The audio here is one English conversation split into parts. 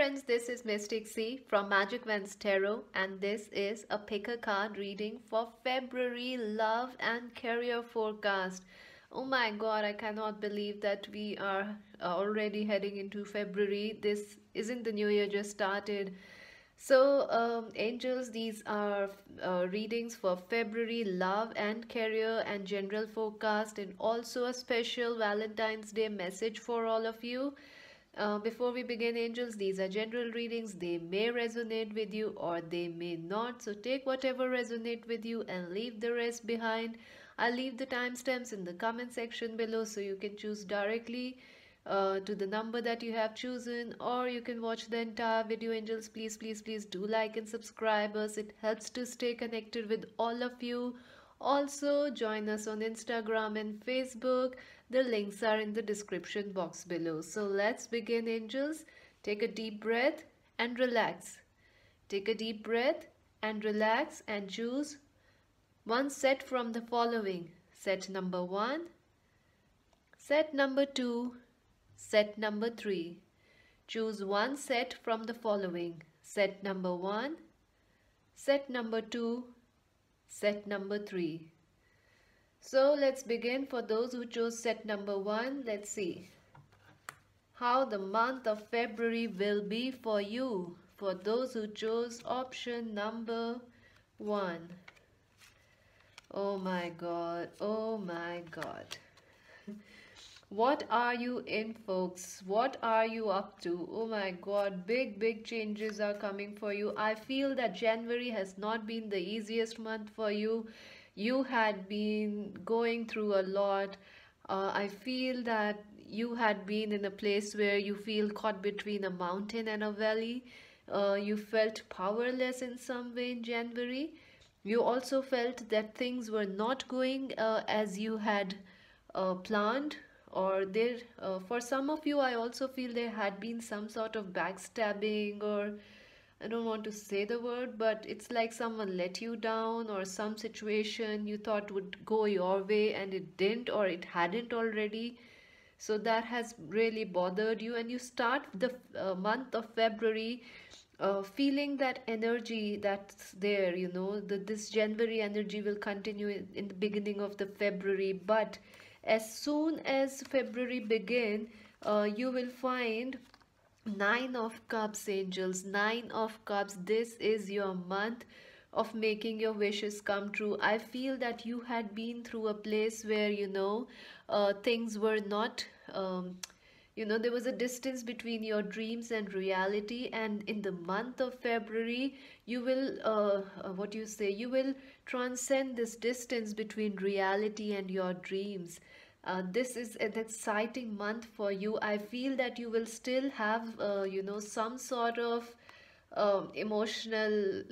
friends, this is Mystic C from Magic Vans Tarot, and this is a pick a card reading for February love and career forecast. Oh my god, I cannot believe that we are already heading into February. This isn't the new year just started. So, angels, these are readings for February love and career and general forecast, and also a special Valentine's Day message for all of you. Before we begin, angels, these are general readings. They may resonate with you or they may not. So take whatever resonate with you and leave the rest behind. I'll leave the timestamps in the comment section below so you can choose directly to the number that you have chosen, or you can watch the entire video. Angels, please do like and subscribe us. It helps to stay connected with all of you. Also, join us on Instagram and Facebook. The links are in the description box below. So let's begin, angels. Take a deep breath and relax. Take a deep breath and relax and choose one set from the following. Set number 1, set number 2, set number 3. Choose one set from the following. Set number 1, set number 2, set number 3. So let's begin. For those who chose set number 1, let's see how the month of February will be for you. For those who chose option number 1. Oh my god, oh my god. What are you in, folks? What are you up to? Oh my god, big changes are coming for you. I feel that January has not been the easiest month for you. You had been going through a lot. I feel that you had been in a place where you feel caught between a mountain and a valley. You felt powerless in some way in January. You also felt that things were not going as you had planned, or there for some of you I also feel there had been some sort of backstabbing, or I don't want to say the word, but it's like someone let you down, or some situation you thought would go your way and it didn't, or it hadn't already. So that has really bothered you, and you start the month of February feeling that energy that's there, this January energy will continue in the beginning of the February. But as soon as February begin, you will find Nine of Cups, angels. Nine of Cups. This is your month of making your wishes come true. I feel that you had been through a place where, things were not, there was a distance between your dreams and reality. And in the month of February, you will, you will transcend this distance between reality and your dreams. This is an exciting month for you. I feel that you will still have, some sort of emotional,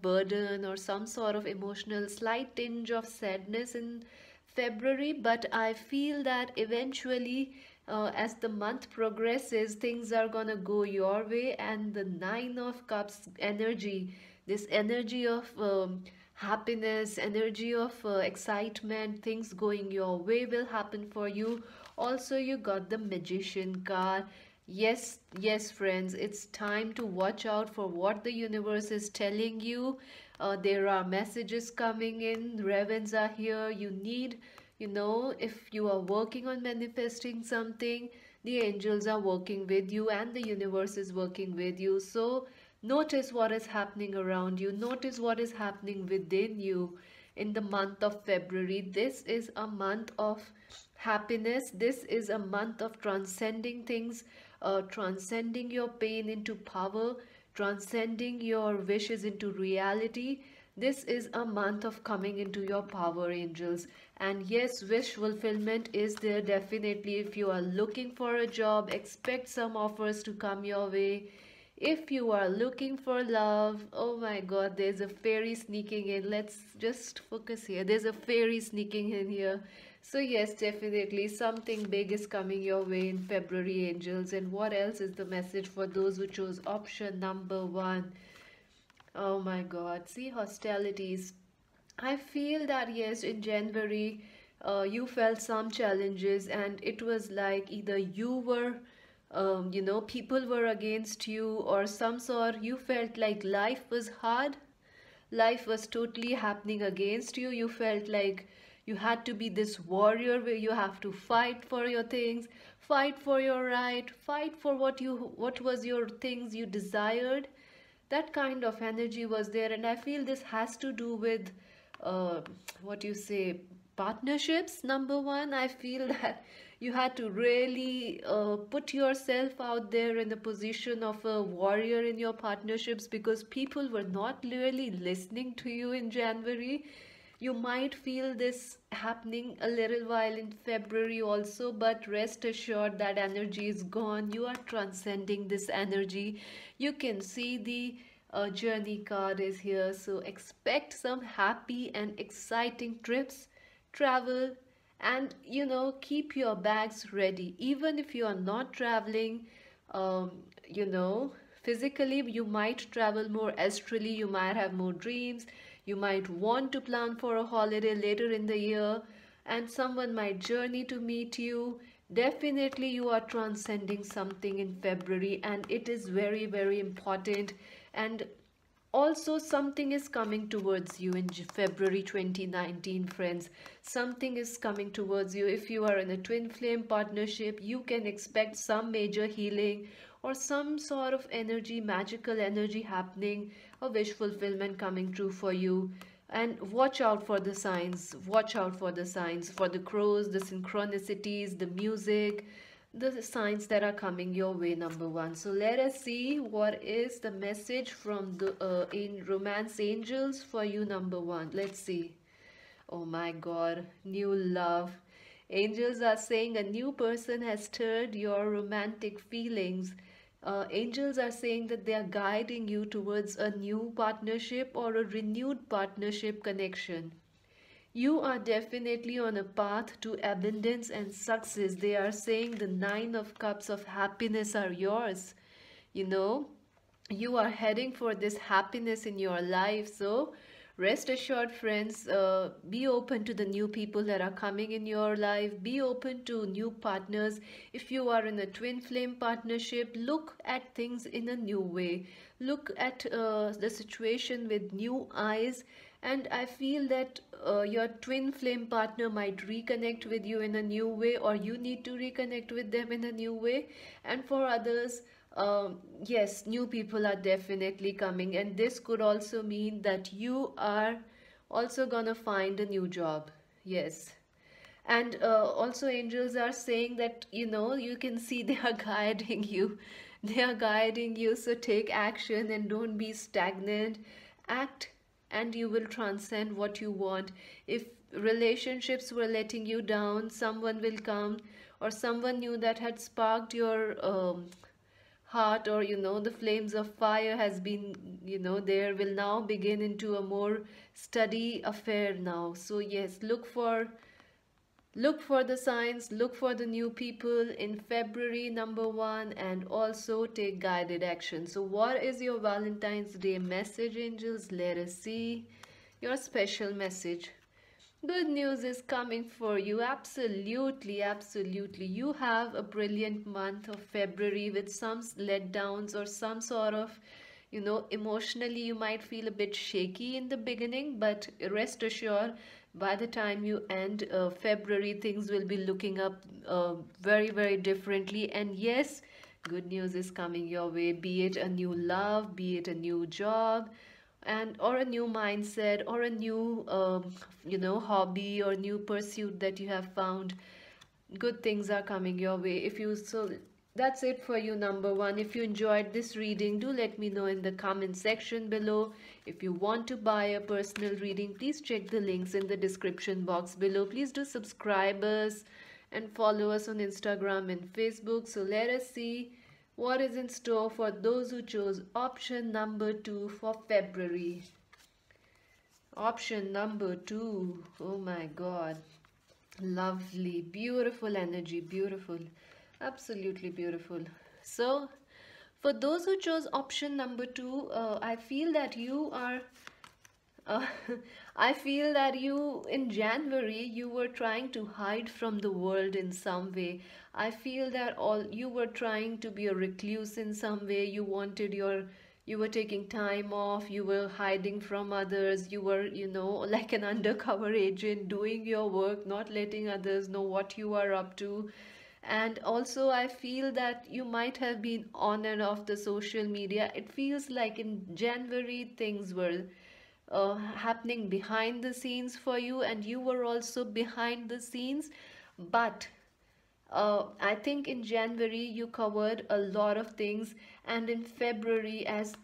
burden, or some sort of emotional slight tinge of sadness in February. But I feel that eventually, as the month progresses, things are gonna go your way, and the Nine of Cups energy, this energy of happiness, energy of excitement, things going your way will happen for you. Also, you got the Magician card. Yes, friends, it's time to watch out for what the universe is telling you. There are messages coming in. Ravens are here. You need, if you are working on manifesting something, the angels are working with you and the universe is working with you. So notice what is happening around you. Notice what is happening within you in the month of February. This is a month of happiness. This is a month of transcending things, transcending your pain into power, transcending your wishes into reality. This is a month of coming into your power, angels. And yes, wish fulfillment is there definitely. If you are looking for a job, expect some offers to come your way. If you are looking for love, oh my god, there's a fairy sneaking in. Let's just focus here. There's a fairy sneaking in here. So yes, definitely something big is coming your way in February, angels. And what else is the message for those who chose option number 1? Oh my god, see, hostilities. I feel that yes, in January, you felt some challenges, and it was like either you were people were against you, or some sort you felt like life was hard, life was totally happening against you. You felt like you had to be this warrior where you have to fight for your things, fight for your right, fight for what was your things you desired. That kind of energy was there, and I feel this has to do with uh, what you say, partnerships. Number one, I feel that you had to really put yourself out there in the position of a warrior in your partnerships, because people were not really listening to you in January. You might feel this happening a little while in February also, but rest assured that energy is gone. You are transcending this energy. You can see the journey card is here, so expect some happy and exciting trips, travel, and keep your bags ready. Even if you are not traveling, um, you know physically, you might travel more astrally, you might have more dreams, you might want to plan for a holiday later in the year, and someone might journey to meet you. Definitely you are transcending something in February, and it is very, very important. And also, something is coming towards you in February 2019, friends. Something is coming towards you. If you are in a twin flame partnership, you can expect some major healing or some sort of energy, magical energy happening, a wish fulfillment coming true for you. And watch out for the signs. Watch out for the signs, for the crows, the synchronicities, the music, the signs that are coming your way. Number one, so let us see what is the message from the in romance angels for you. Number one, let's see. Oh my god, new love. Angels are saying a new person has stirred your romantic feelings. Angels are saying that they are guiding you towards a new partnership or a renewed partnership connection. You are definitely on a path to abundance and success. They are saying the Nine of Cups of happiness are yours. You know, you are heading for this happiness in your life. So, rest assured, friends, be open to the new people that are coming in your life. Be open to new partners. If you are in a twin flame partnership, look at things in a new way. Look at the situation with new eyes. And I feel that your twin flame partner might reconnect with you in a new way, or you need to reconnect with them in a new way. And for others, yes, new people are definitely coming, and this could also mean that you are also gonna find a new job. Yes. And also, angels are saying that you can see they are guiding you. They are guiding you, so take action and don't be stagnant. Act, and you will transcend what you want. If relationships were letting you down, someone will come, or someone new that had sparked your heart, or the flames of fire has been there, will now begin into a more steady affair now. So yes, look for the signs, look for the new people in February, number one, and also take guided action. So what is your Valentine's Day message, angels? Let us see your special message. Good news is coming for you. Absolutely, absolutely. You have a brilliant month of February with some letdowns or some sort of, emotionally you might feel a bit shaky in the beginning, but rest assured, by the time you end February, things will be looking up very, very differently. And yes, good news is coming your way, be it a new love, be it a new job, and or a new mindset, or a new hobby or new pursuit that you have found. Good things are coming your way. If you so That's it for you, number one. If you enjoyed this reading, do let me know in the comment section below. If you want to buy a personal reading, please check the links in the description box below. Please do subscribe us and follow us on Instagram and Facebook. So let us see what is in store for those who chose option number 2 for February. Option number 2. Oh my god. Lovely, beautiful energy, beautiful, absolutely beautiful. So, for those who chose option number 2, I feel that you are Uh, I feel that you, in January, you were trying to hide from the world in some way. I feel that all you were trying to be a recluse in some way. You were taking time off, you were hiding from others, you were, like an undercover agent doing your work, not letting others know what you are up to. And also, I feel that you might have been on and off the social media. It feels like in January things were happening behind the scenes for you, and you were also behind the scenes. But I think in January you covered a lot of things, and in February, as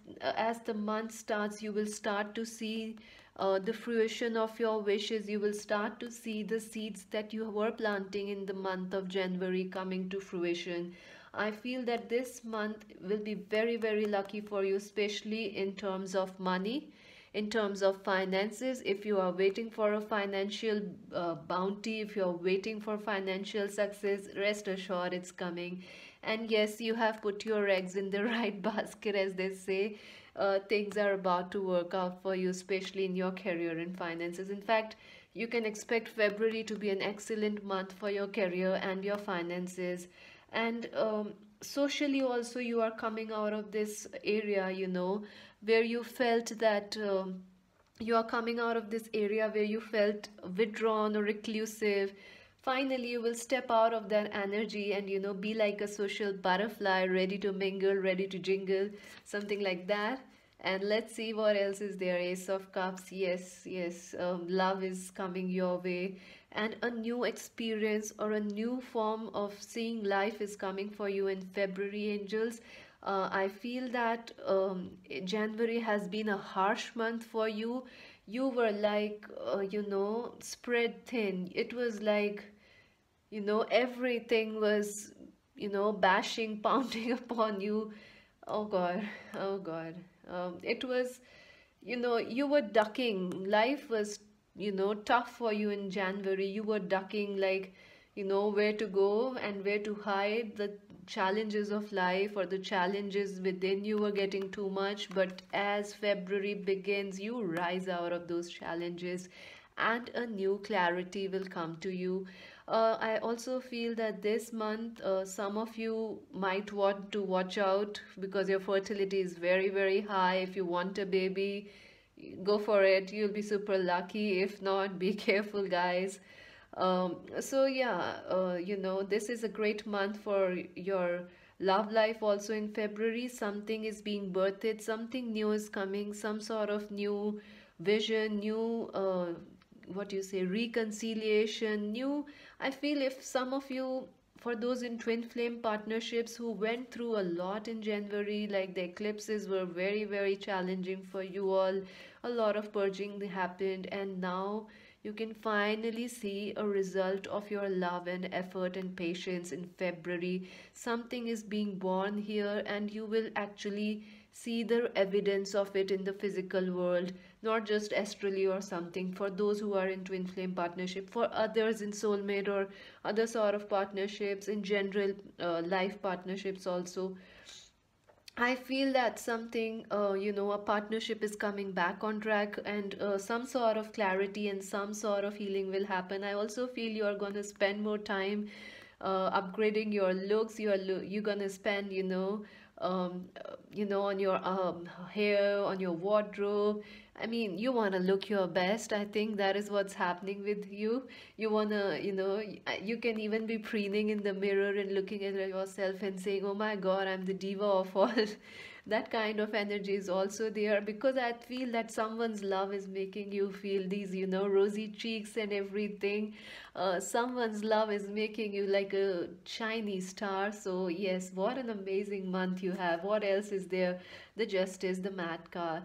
the month starts, you will start to see the fruition of your wishes. You will start to see the seeds that you were planting in the month of January coming to fruition. I feel that this month will be very, very lucky for you, especially in terms of money, in terms of finances. If you are waiting for a financial bounty, if you're waiting for financial success, rest assured it's coming. And yes, you have put your eggs in the right basket, as they say. Things are about to work out for you, especially in your career and finances. In fact, you can expect February to be an excellent month for your career and your finances. And socially also, you are coming out of this area, where you felt that you are coming out of this area where you felt withdrawn or reclusive. Finally, you will step out of that energy and, be like a social butterfly, ready to mingle, ready to jingle, something like that. And let's see what else is there. Ace of Cups. Yes, yes. Love is coming your way. And a new experience or a new form of seeing life is coming for you in February, angels. I feel that January has been a harsh month for you. You were like, spread thin. It was like, everything was, bashing, pounding upon you. Oh God, oh God. It was, you were ducking. Life was, tough for you in January. You were ducking, like, where to go and where to hide. The challenges of life or the challenges within you were getting too much. But as February begins, you rise out of those challenges and a new clarity will come to you. I also feel that this month, some of you might want to watch out because your fertility is very, very high. If you want a baby, go for it. You'll be super lucky. If not, be careful, guys. So yeah, this is a great month for your love life. Also in February, something is being birthed, something new is coming, some sort of new vision, new what you say, reconciliation, new. I feel if some of you, for those in twin flame partnerships who went through a lot in January, like the eclipses were very, very challenging for you all. A lot of purging happened, and now you can finally see a result of your love and effort and patience in February. Something is being born here, and you will actually see the evidence of it in the physical world, not just astrally or something. For those who are in twin flame partnership, for others in soulmate or other sort of partnerships, in general life partnerships also, I feel that something, a partnership is coming back on track, and some sort of clarity and some sort of healing will happen. I also feel you are going to spend more time upgrading your looks. You're going to spend, on your hair, on your wardrobe. I mean, you want to look your best. I think that is what's happening with you. You want to, you can even be preening in the mirror and looking at yourself and saying, oh my God, I'm the diva of all. That kind of energy is also there, because I feel that someone's love is making you feel these, rosy cheeks and everything. Someone's love is making you like a shiny star. So yes, what an amazing month you have. What else is there? The Justice, the Mad card.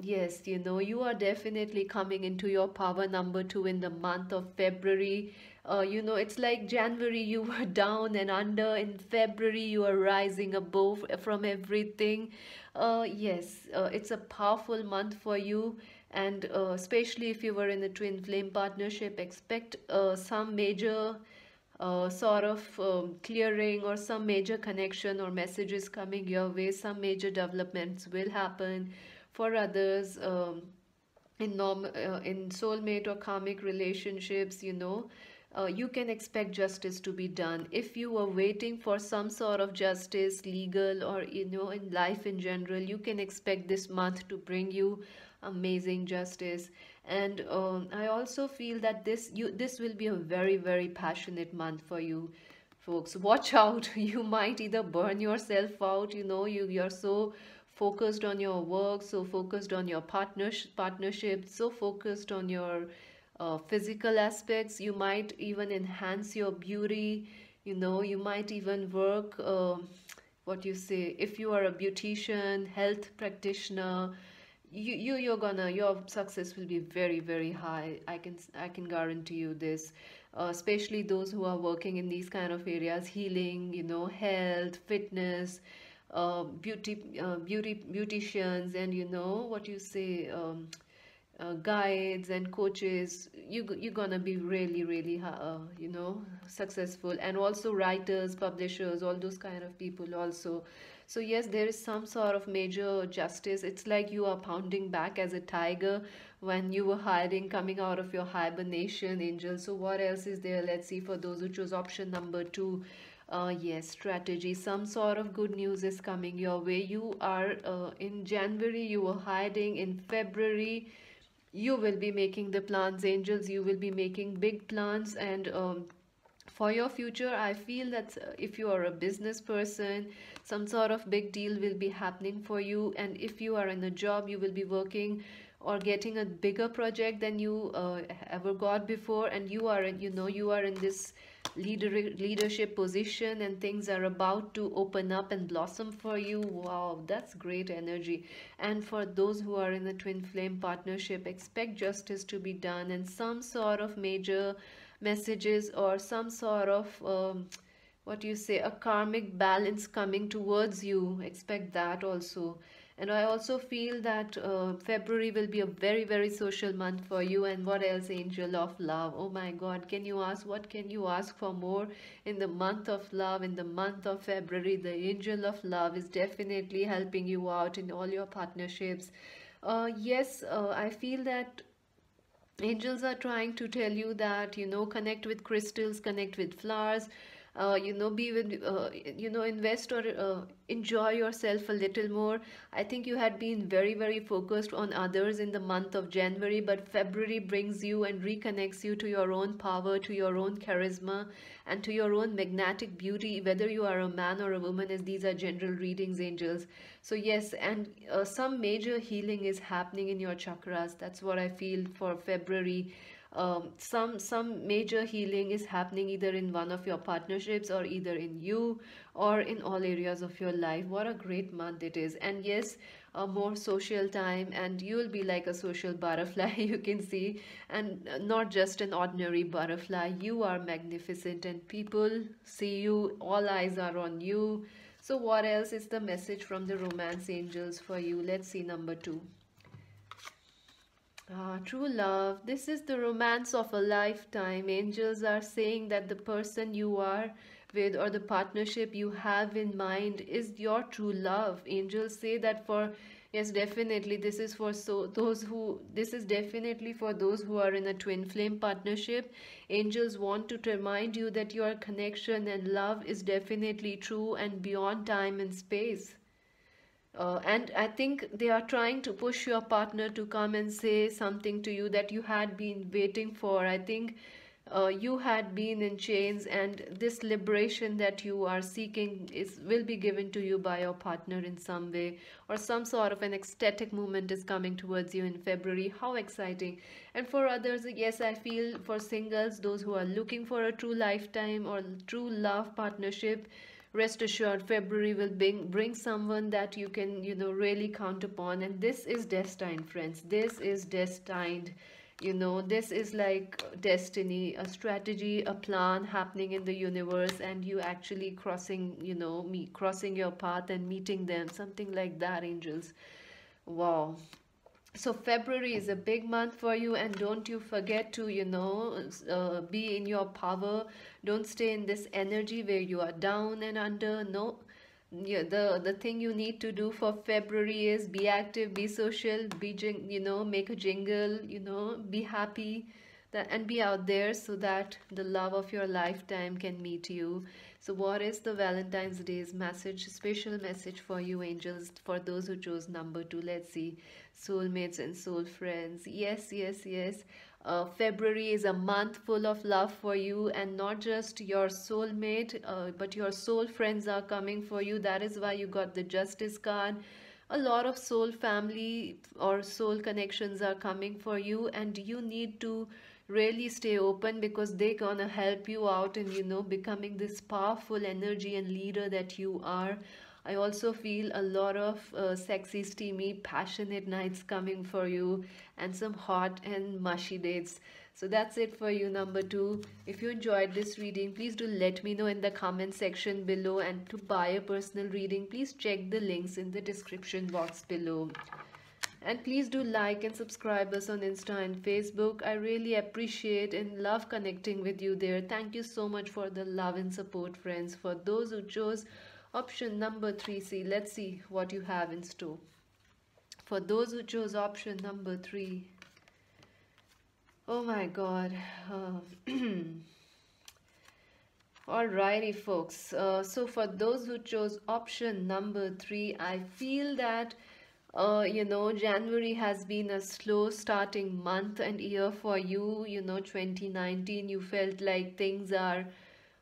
Yes, you are definitely coming into your power number two in the month of February. It's like January you were down and under. In February you are rising above from everything. Yes, it's a powerful month for you. And especially if you were in a twin flame partnership, expect some major sort of clearing or some major connection or messages coming your way. Some major developments will happen. For others, in soulmate or karmic relationships, you can expect justice to be done. If you are waiting for some sort of justice, legal or in life in general, you can expect this month to bring you amazing justice. And I also feel that this will be a very, very passionate month for you folks. Watch out. You might either burn yourself out. You're so focused on your work, so focused on your partnership, so focused on your physical aspects. You might even enhance your beauty. You might even work, what you say, if you are a beautician, health practitioner, your success will be very, very high. I can guarantee you this. Especially those who are working in these kind of areas, healing, health, fitness, beauticians, and what you say, guides and coaches. You're gonna be really, really successful. And also writers, publishers, all those kind of people also. So yes, there is some sort of major justice. It's like you are pounding back as a tiger when you were hiding, coming out of your hibernation, Angel. So what else is there? Let's see. For those who chose option number 2, yes, strategy. Some sort of good news is coming your way. You are, in January you were hiding. In February you will be making the plans, angels. You will be making big plans. And for your future, I feel that if you are a business person, some sort of big deal will be happening for you. And if you are in a job, you will be working or getting a bigger project than you ever got before. And you are in this leadership position, and things are about to open up and blossom for you. Wow, that's great energy. And for those who are in a twin flame partnership, expect justice to be done, and some sort of major messages, or some sort of what you say, a karmic balance coming towards you. Expect that also. And I also feel that February will be a very, very social month for you. And what else? Angel of love. Oh my God, can you ask, what can you ask for more in the month of love? In the month of February, the angel of love is definitely helping you out in all your partnerships. Yes, I feel that angels are trying to tell you that, connect with crystals, connect with flowers, be with, invest or enjoy yourself a little more. I think you had been very, very focused on others in the month of January, but February brings you and reconnects you to your own power, to your own charisma, and to your own magnetic beauty, whether you are a man or a woman, as these are general readings, angels. So yes, and some major healing is happening in your chakras. That's what I feel for February. Some major healing is happening either in one of your partnerships, or either in you, or in all areas of your life. What a great month it is. And yes, a more social time, and you'll be like a social butterfly. You can see. And not just an ordinary butterfly. You are magnificent, and people see you, all eyes are on you. So what else is the message from the romance angels for you? Let's see number 2. Ah, true love. This is the romance of a lifetime. Angels are saying that the person you are with, or the partnership you have in mind, is your true love. Angels say that for, yes, definitely this is for this is definitely for those who are in a twin flame partnership. Angels want to remind you that your connection and love is definitely true and beyond time and space. And I think they are trying to push your partner to come and say something to you that you had been waiting for. I think you had been in chains, and this liberation that you are seeking will be given to you by your partner in some way, or some sort of an ecstatic moment is coming towards you in February. How exciting! And for others, yes, I feel for singles, those who are looking for a true lifetime or true love partnership, rest assured February will bring someone that you can really count upon. And this is destined, friends. This is destined. This is like destiny, a strategy, a plan happening in the universe, and you actually crossing your path and meeting them, something like that, angels. Wow. So February is a big month for you, and don't you forget to be in your power. Don't stay in this energy where you are down and under. No, Yeah, the thing you need to do for February is be active, be social, make a jingle, be happy, that and be out there so that the love of your lifetime can meet you. So what is the Valentine's Day's message, special message for you angels, for those who chose number 2? Let's see. Soulmates and soul friends. Yes, yes, yes. February is a month full of love for you, and not just your soulmate, but your soul friends are coming for you. That is why you got the Justice card. A lot of soul family or soul connections are coming for you, and you need to really stay open because they're gonna help you out in becoming this powerful energy and leader that you are. I also feel a lot of sexy, steamy, passionate nights coming for you, and some hot and mushy dates. So that's it for you, number 2. If you enjoyed this reading, please do let me know in the comment section below. And to buy a personal reading, please check the links in the description box below. And please do like and subscribe us on Insta and Facebook. I really appreciate and love connecting with you there. Thank you so much for the love and support, friends. For those who chose option number 3C, let's see what you have in store. For those who chose option number 3, oh my God. Alrighty, folks. So for those who chose option number 3, I feel that January has been a slow starting month and year for you. 2019, you felt like things are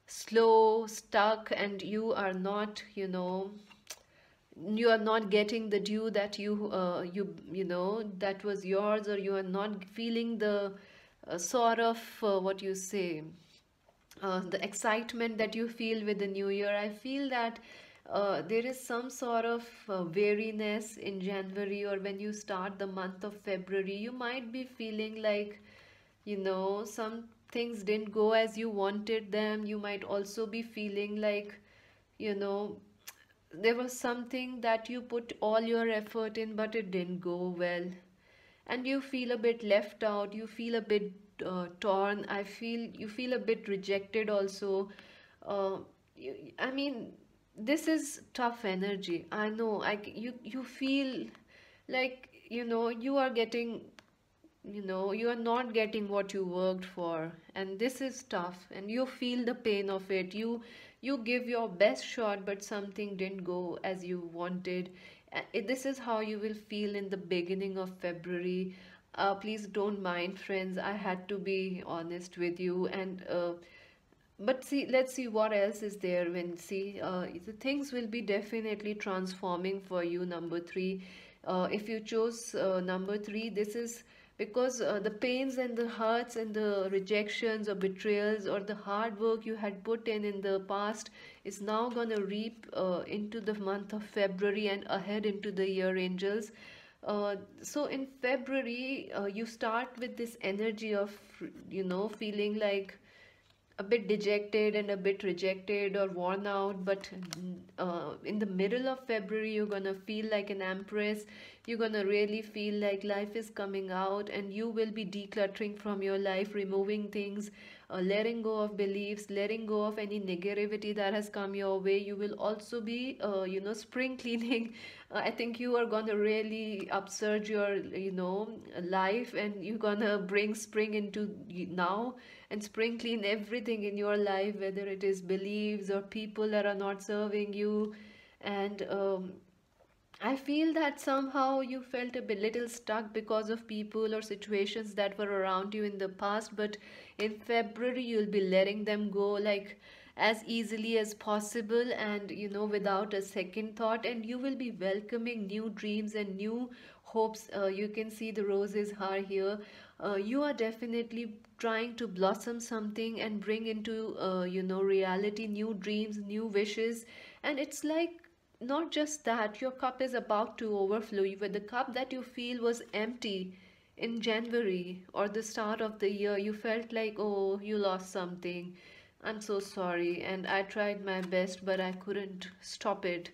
slow, stuck, and you are not getting the due that that was yours, or you are not feeling the sort of what you say, the excitement that you feel with the new year. I feel that there is some sort of weariness in January, or when you start the month of February, you might be feeling like, some things didn't go as you wanted them. You might also be feeling like, you know, there was something that you put all your effort in, but it didn't go well, and you feel a bit left out, you feel a bit torn. I feel you feel a bit rejected also. I mean, this is tough energy. I know. You feel like you are getting, you are not getting what you worked for, and this is tough, and you feel the pain of it. You give your best shot, but something didn't go as you wanted. This is how you will feel in the beginning of February. Please don't mind, friends, I had to be honest with you. And but see, let's see what else is there. When see the things will be definitely transforming for you, number 3. If you chose number 3, this is because the pains and the hurts and the rejections or betrayals or the hard work you had put in the past is now gonna reap into the month of February and ahead into the year, angels. So in February, you start with this energy of feeling like a bit dejected and a bit rejected or worn out. But in the middle of February, you're gonna feel like an empress. You're gonna really feel like life is coming out, and you will be decluttering from your life, removing things, letting go of beliefs, letting go of any negativity that has come your way. You will also be spring cleaning. I think you are gonna really upsurge your life, and you're gonna bring spring into now, and spring clean everything in your life, whether it is beliefs or people that are not serving you. And I feel that somehow you felt a bit little stuck because of people or situations that were around you in the past, but in February you'll be letting them go like as easily as possible, and without a second thought, and you will be welcoming new dreams and new hopes. You can see the roses are here. You are definitely trying to blossom something and bring into reality new dreams, new wishes. And it's like not just that, your cup is about to overflow. With the cup that you feel was empty in January or the start of the year, you felt like, oh, you lost something. I'm so sorry, and I tried my best, but I couldn't stop it.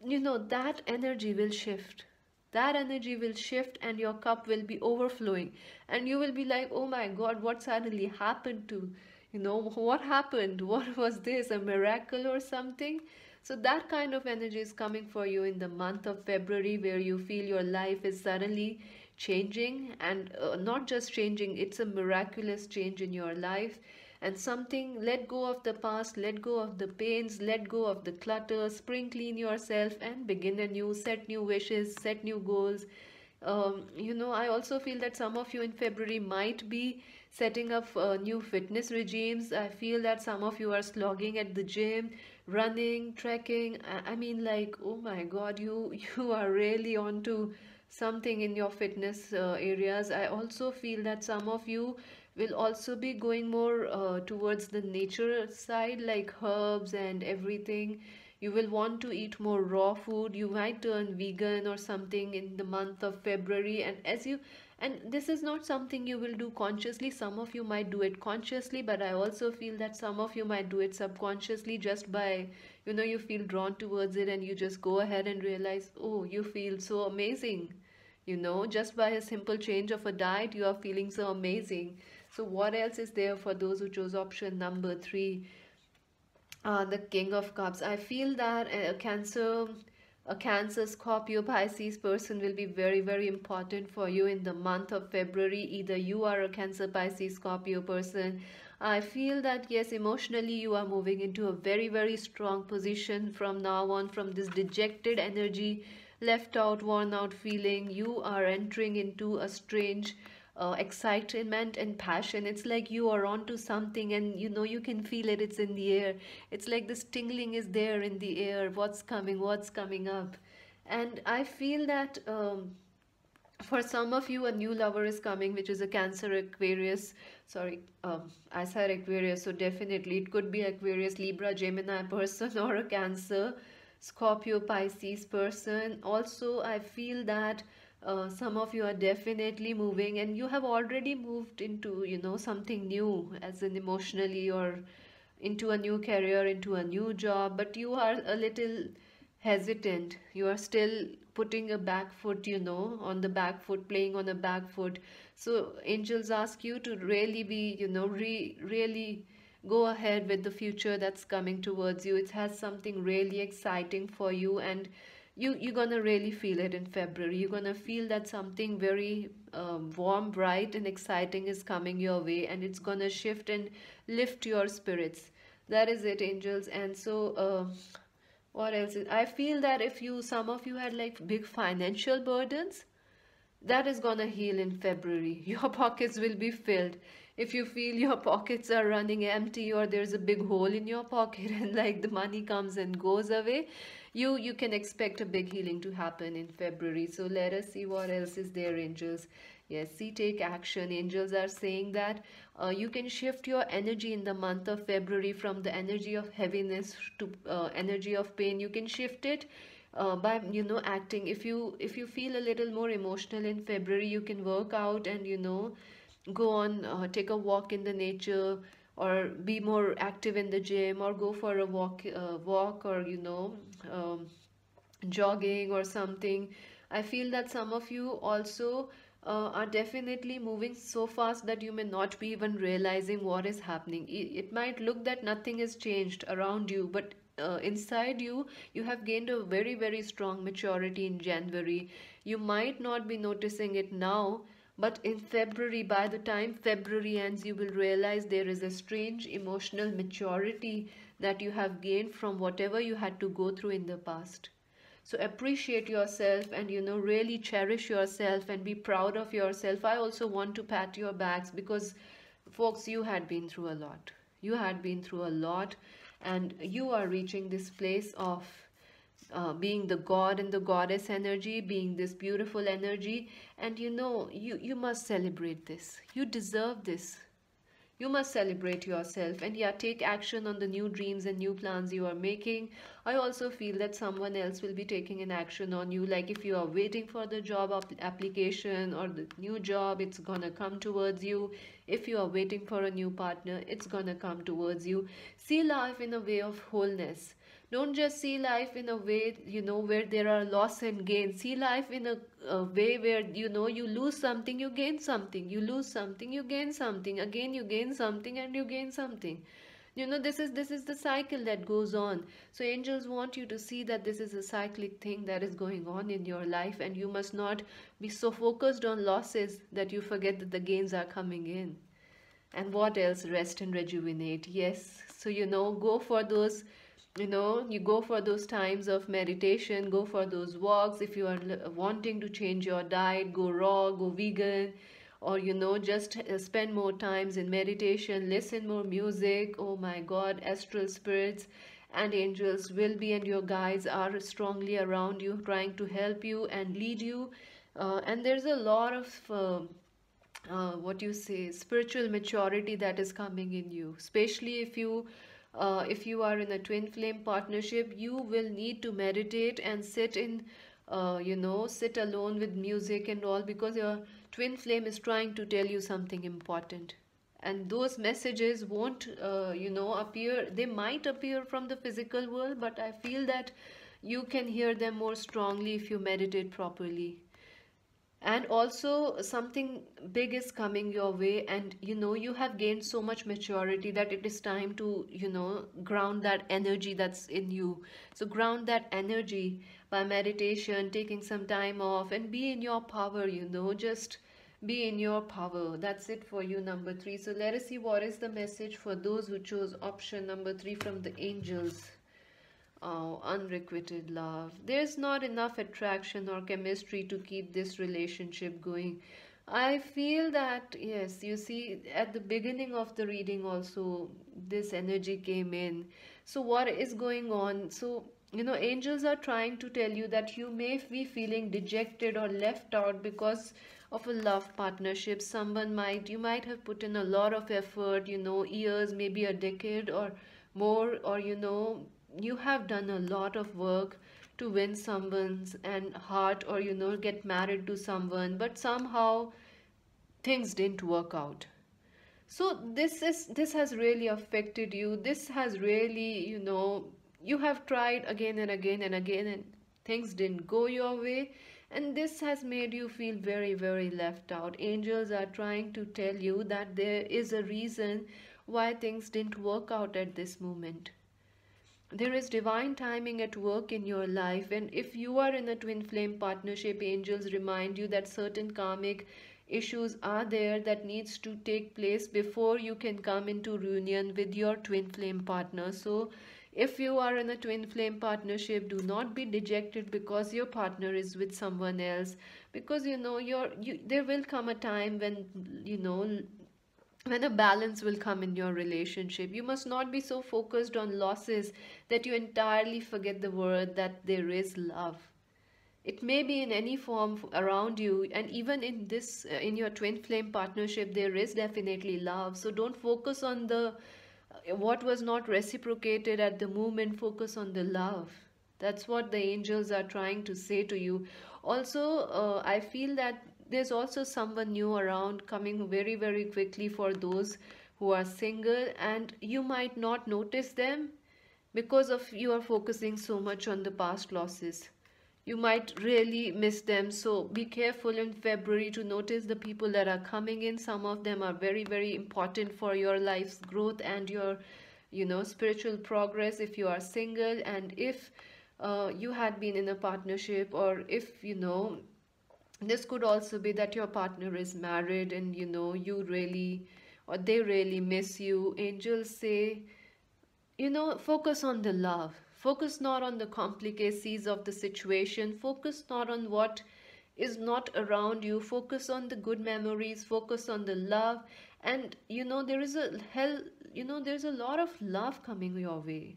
That energy will shift. That energy will shift, and your cup will be overflowing. And you will be like, oh my God, what suddenly happened to, what happened? What was this? A miracle or something? So that kind of energy is coming for you in the month of February, where you feel your life is suddenly changing, and not just changing, it's a miraculous change in your life. And something, let go of the past, let go of the pains, let go of the clutter, spring clean yourself and begin anew, set new wishes, set new goals. I also feel that some of you in February might be setting up new fitness regimes. I feel that some of you are slogging at the gym, running, trekking. I mean, like, oh my God, you are really onto something in your fitness areas. I also feel that some of you will also be going more towards the nature side, like herbs and everything. You will want to eat more raw food. You might turn vegan or something in the month of February. And this is not something you will do consciously. Some of you might do it consciously, but I also feel that some of you might do it subconsciously, just by, you feel drawn towards it and you just go ahead and realize, oh, you feel so amazing. Just by a simple change of a diet, you are feeling so amazing. So what else is there for those who chose option number three? The King of Cups. I feel that a Cancer, Scorpio, Pisces person will be very, very important for you in the month of February. Either you are a Cancer, Pisces, Scorpio person. I feel that yes, emotionally you are moving into a very, very strong position from now on, from this dejected energy, left out, worn out feeling. You are entering into a strange excitement and passion. It's like you are onto something, and you can feel it. It's in the air. It's like this tingling is there in the air. What's coming up? And I feel that for some of you, a new lover is coming, which is a Cancer, Aquarius. Sorry, I said Aquarius, so definitely it could be Aquarius, Libra, Gemini person, or a Cancer, Scorpio, Pisces person. Also, I feel that some of you are definitely moving, and you have already moved into, something new, as in emotionally, or into a new career, into a new job, but you are a little hesitant. You are still putting a back foot, on the back foot, playing on a back foot. So angels ask you to really be, really go ahead with the future that's coming towards you. It has something really exciting for you, and you're gonna really feel it in February. You're gonna feel that something very warm, bright, and exciting is coming your way, and it's gonna shift and lift your spirits. That is it, angels. And so, what else I feel that if some of you had like big financial burdens, that is gonna heal in February. Your pockets will be filled. If you feel your pockets are running empty, or there's a big hole in your pocket and like the money comes and goes away, you can expect a big healing to happen in February. So let us see what else is there, angels. Yes, see, take action. Angels are saying that you can shift your energy in the month of February from the energy of heaviness to energy of pain. You can shift it by acting. If you feel a little more emotional in February, you can work out and go on, take a walk in the nature, or be more active in the gym, or go for a walk, or um, jogging or something. I feel that some of you also are definitely moving so fast that you may not be even realizing what is happening. It might look that nothing has changed around you, but inside you, you have gained a very, very strong maturity in January. You might not be noticing it now, but in February, by the time February ends, you will realize there is a strange emotional maturity that you have gained from whatever you had to go through in the past. So appreciate yourself, and really cherish yourself and be proud of yourself. I also want to pat your backs, because folks, you had been through a lot. You had been through a lot, and you are reaching this place of being the god and the goddess energy, being this beautiful energy. And you must celebrate this. You deserve this. You must celebrate yourself, and yeah, take action on the new dreams and new plans you are making. I also feel that someone else will be taking an action on you. Like if you are waiting for the job application or the new job, it's gonna come towards you. If you are waiting for a new partner, it's gonna come towards you. See life in a way of wholeness. Don't just see life in a way, where there are loss and gain. See life in a way where, you lose something, you gain something. You lose something, you gain something. Again, you gain something and you gain something. This is the cycle that goes on. So angels want you to see that this is a cyclic thing that is going on in your life, and you must not be so focused on losses that you forget that the gains are coming in. And what else? Rest and rejuvenate. Yes. So, go for those, you go for those times of meditation, go for those walks. If you are wanting to change your diet, go raw, go vegan, or, just spend more times in meditation, listen more music. Oh my God, astral spirits and angels will be, and your guides are strongly around you, trying to help you and lead you. And there's a lot of what you say, spiritual maturity that is coming in you, especially if you are in a twin flame partnership. You will need to meditate and sit alone with music and all, because your twin flame is trying to tell you something important. And those messages won't appear. They might appear from the physical world, but I feel that you can hear them more strongly if you meditate properly. And also something big is coming your way, and you have gained so much maturity that it is time to ground that energy that's in you. So ground that energy by meditation, taking some time off, and be in your power. Just be in your power. That's it for you, number 3. So let us see what is the message for those who chose option number 3 from the angels. Oh, unrequited love. There's not enough attraction or chemistry to keep this relationship going. I feel that, yes, you see, at the beginning of the reading, also, this energy came in. So, what is going on? So, angels are trying to tell you that you may be feeling dejected or left out because of a love partnership. You might have put in a lot of effort, years, maybe a decade or more, or you have done a lot of work to win someone's and heart, or get married to someone, but somehow things didn't work out. So this has really affected you. This has really, you have tried again and again and again, and things didn't go your way, and this has made you feel very, very left out. Angels are trying to tell you that there is a reason why things didn't work out at this moment. There is divine timing at work in your life, and if you are in a twin flame partnership, angels remind you that certain karmic issues are there that needs to take place before you can come into reunion with your twin flame partner. So if you are in a twin flame partnership, do not be dejected because your partner is with someone else, because there will come a time when a balance will come in your relationship. You must not be so focused on losses that you entirely forget the word that there is love. It may be in any form around you, and even in this, in your twin flame partnership, there is definitely love. So don't focus on the what was not reciprocated at the moment. Focus on the love. That's what the angels are trying to say to you. Also, I feel that there's also someone new around, coming very, very quickly for those who are single, and you might not notice them because of you are focusing so much on the past losses. You might really miss them. So be careful in February to notice the people that are coming in. Some of them are very, very important for your life's growth and your spiritual progress if you are single. And if you had been in a partnership, or if this could also be that your partner is married, and you really, or they really miss you. Angels say, focus on the love. Focus not on the complicacies of the situation. Focus not on what is not around you. Focus on the good memories. Focus on the love. And there is there's a lot of love coming your way.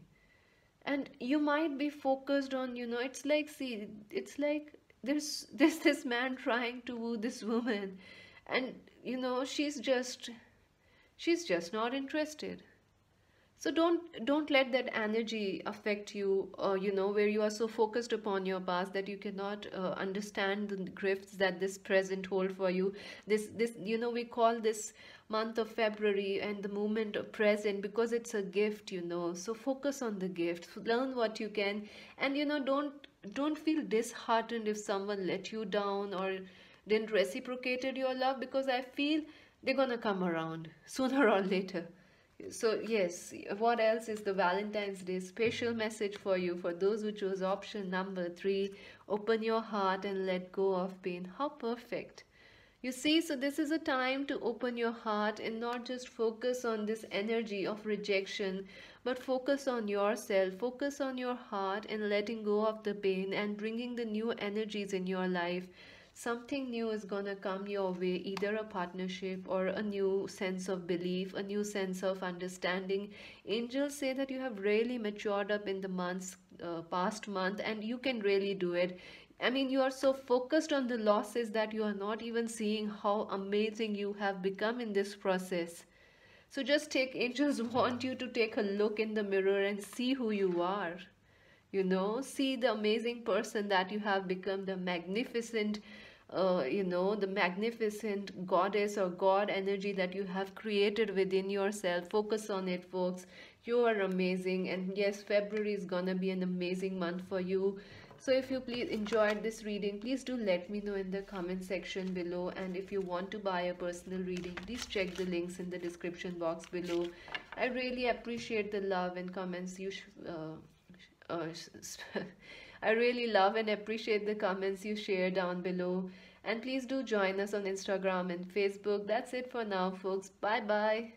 And you might be focused on, it's like, see, it's like there's this man trying to woo this woman, and she's just not interested. So don't let that energy affect you, where you are so focused upon your past that you cannot understand the gifts that this present hold for you. This we call this month of February and the moment of present because it's a gift. So focus on the gift, learn what you can, and don't feel disheartened if someone let you down or didn't reciprocated your love, because I feel they're gonna come around sooner or later. So, yes, what else is the Valentine's Day special message for you? For those who chose option number three, open your heart and let go of pain. How perfect. You see, so this is a time to open your heart and not just focus on this energy of rejection, but focus on yourself, focus on your heart and letting go of the pain and bringing the new energies in your life. Something new is gonna come your way, either a partnership or a new sense of belief, a new sense of understanding. Angels say that you have really matured up in the past month, and you can really do it. I mean, you are so focused on the losses that you are not even seeing how amazing you have become in this process. So just take, angels want you to take a look in the mirror and see who you are. See the amazing person that you have become, the magnificent, the magnificent goddess or god energy that you have created within yourself. Focus on it, folks. You are amazing, and yes, February is gonna be an amazing month for you. So if you please enjoyed this reading, please do let me know in the comment section below. And if you want to buy a personal reading, please check the links in the description box below. I really appreciate the love and comments uh, I really love and appreciate the comments you share down below. And please do join us on Instagram and Facebook. That's it for now, folks. Bye bye.